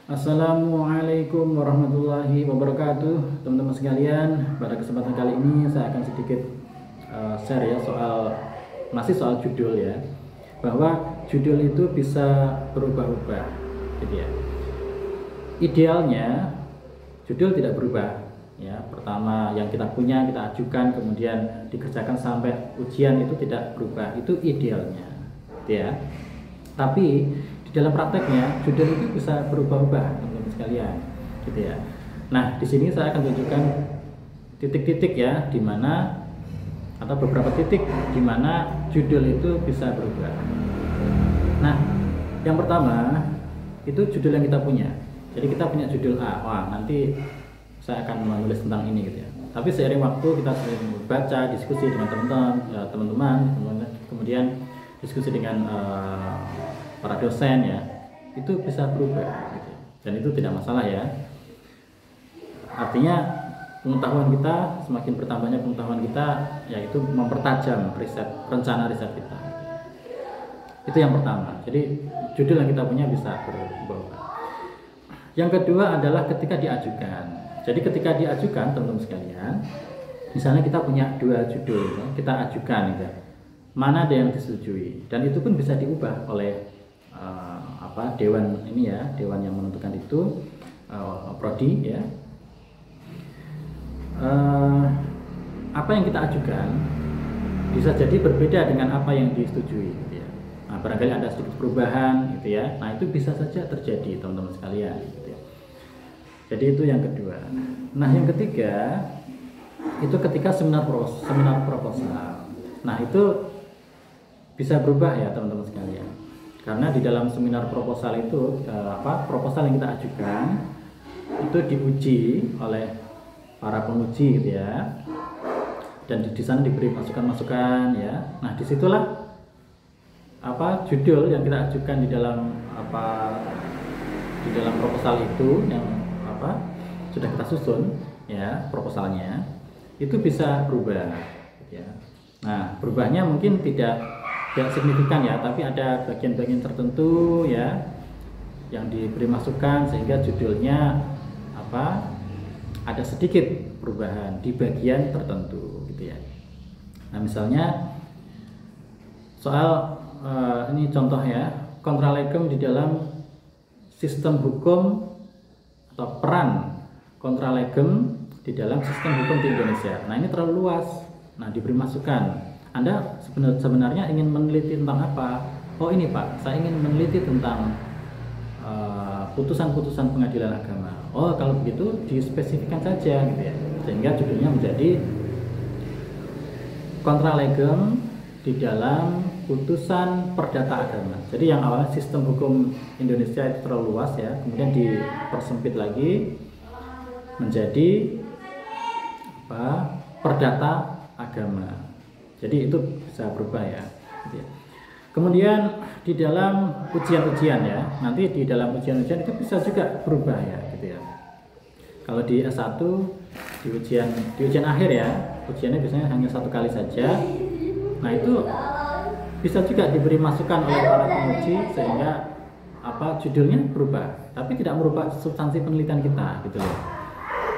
Assalamualaikum warahmatullahi wabarakatuh, teman-teman sekalian. Pada kesempatan kali ini saya akan sedikit share ya masih soal judul ya, bahwa judul itu bisa berubah-ubah, gitu ya. Idealnya judul tidak berubah ya. Pertama yang kita punya kita ajukan, kemudian dikerjakan sampai ujian itu tidak berubah, itu idealnya, gitu ya. Tapi di dalam prakteknya judul itu bisa berubah-ubah, teman-teman sekalian, gitu ya. Nah, di sini saya akan tunjukkan titik-titik ya, di mana atau beberapa titik di mana judul itu bisa berubah. Nah, yang pertama itu judul yang kita punya. Jadi kita punya judul A, wah nanti saya akan menulis tentang ini, gitu ya. Tapi seiring waktu kita sering baca, diskusi dengan teman-teman, kemudian diskusi dengan para dosen ya, itu bisa berubah, gitu. Dan itu tidak masalah ya. Artinya pengetahuan kita, semakin bertambahnya pengetahuan kita, yaitu mempertajam rencana riset kita. Itu yang pertama. Jadi judul yang kita punya bisa berubah. Yang kedua adalah ketika diajukan. Jadi ketika diajukan, teman-teman sekalian, misalnya kita punya dua judul ya, kita ajukan ya, mana ada yang disetujui, dan itu pun bisa diubah oleh dewan ini ya, dewan yang menentukan itu, prodi ya. Apa yang kita ajukan bisa jadi berbeda dengan apa yang disetujui, gitu ya. Nah, barangkali ada sedikit perubahan, gitu ya. Nah, itu bisa saja terjadi, teman-teman sekalian, gitu ya. Jadi itu yang kedua. Nah, yang ketiga itu ketika seminar proposal. Nah, itu bisa berubah ya, teman-teman sekalian. Karena di dalam seminar proposal itu proposal yang kita ajukan itu diuji oleh para penguji, gitu ya. Dan di sana diberi masukan-masukan ya. Nah, disitulah judul yang kita ajukan di dalam proposal itu yang sudah kita susun ya, proposalnya itu bisa berubah, gitu ya. Nah, berubahnya mungkin tidak signifikan ya, tapi ada bagian-bagian tertentu ya yang diberi masukan sehingga judulnya ada sedikit perubahan di bagian tertentu, gitu ya. Nah, misalnya soal ini contoh ya, kontra legem di dalam sistem hukum atau peran kontra legem di dalam sistem hukum di Indonesia. Nah, ini terlalu luas. Nah, diberi masukan. Anda sebenarnya ingin meneliti tentang apa? Oh, ini Pak, saya ingin meneliti tentang putusan-putusan pengadilan agama. Oh, kalau begitu dispesifikkan saja, gitu ya. Sehingga judulnya menjadi kontra legem di dalam putusan perdata agama. Jadi yang awalnya sistem hukum Indonesia itu terlalu luas ya, kemudian dipersempit lagi menjadi perdata agama. Jadi itu bisa berubah ya, gitu ya. Kemudian di dalam ujian-ujian ya, nanti di dalam ujian-ujian itu bisa juga berubah ya, gitu ya. Kalau di S1 di ujian akhir ya, ujiannya biasanya hanya satu kali saja. Nah, itu bisa juga diberi masukan oleh para penguji sehingga judulnya berubah, tapi tidak merubah substansi penelitian kita, gitu loh.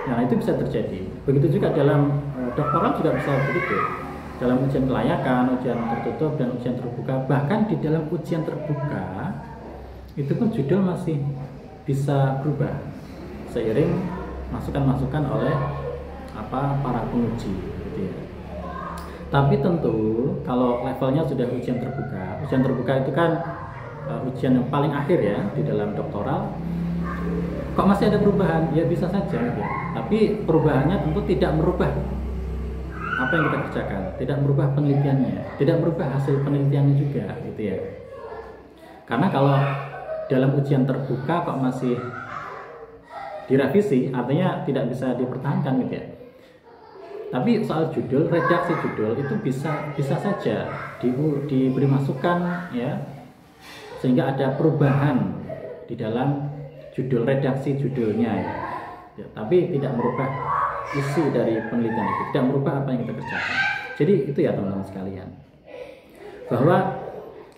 Nah, itu bisa terjadi. Begitu juga dalam doktoral juga bisa begitu. Dalam ujian kelayakan, ujian tertutup, dan ujian terbuka, bahkan di dalam ujian terbuka itu pun judul masih bisa berubah seiring masukan-masukan oleh para penguji, gitu ya. Tapi tentu kalau levelnya sudah ujian terbuka itu kan ujian yang paling akhir ya di dalam doktoral. Kok masih ada perubahan? Ya bisa saja, gitu ya. Tapi perubahannya tentu tidak merubah apa yang kita kerjakan, tidak merubah penelitiannya, tidak merubah hasil penelitiannya juga, gitu ya. Karena kalau dalam ujian terbuka kok masih direvisi, artinya tidak bisa dipertahankan, gitu ya. Tapi soal judul, redaksi judul itu bisa saja diberi masukan ya, sehingga ada perubahan di dalam judul, redaksi judulnya ya. Tapi tidak merubah isi dari penelitian itu, tidak merubah apa yang kita kerjakan. Jadi itu ya, teman-teman sekalian, bahwa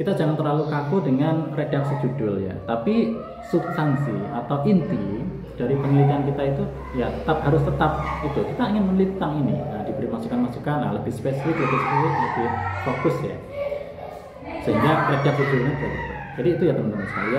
kita jangan terlalu kaku dengan redaksi judul ya, tapi substansi atau inti dari penelitian kita itu ya harus tetap itu. Kita ingin meneliti tentang ini, nah, diberi masukan-masukan, nah, lebih spesifik, lebih fokus ya, sehingga redaksi judulnya berubah. Jadi itu ya teman-teman sekalian.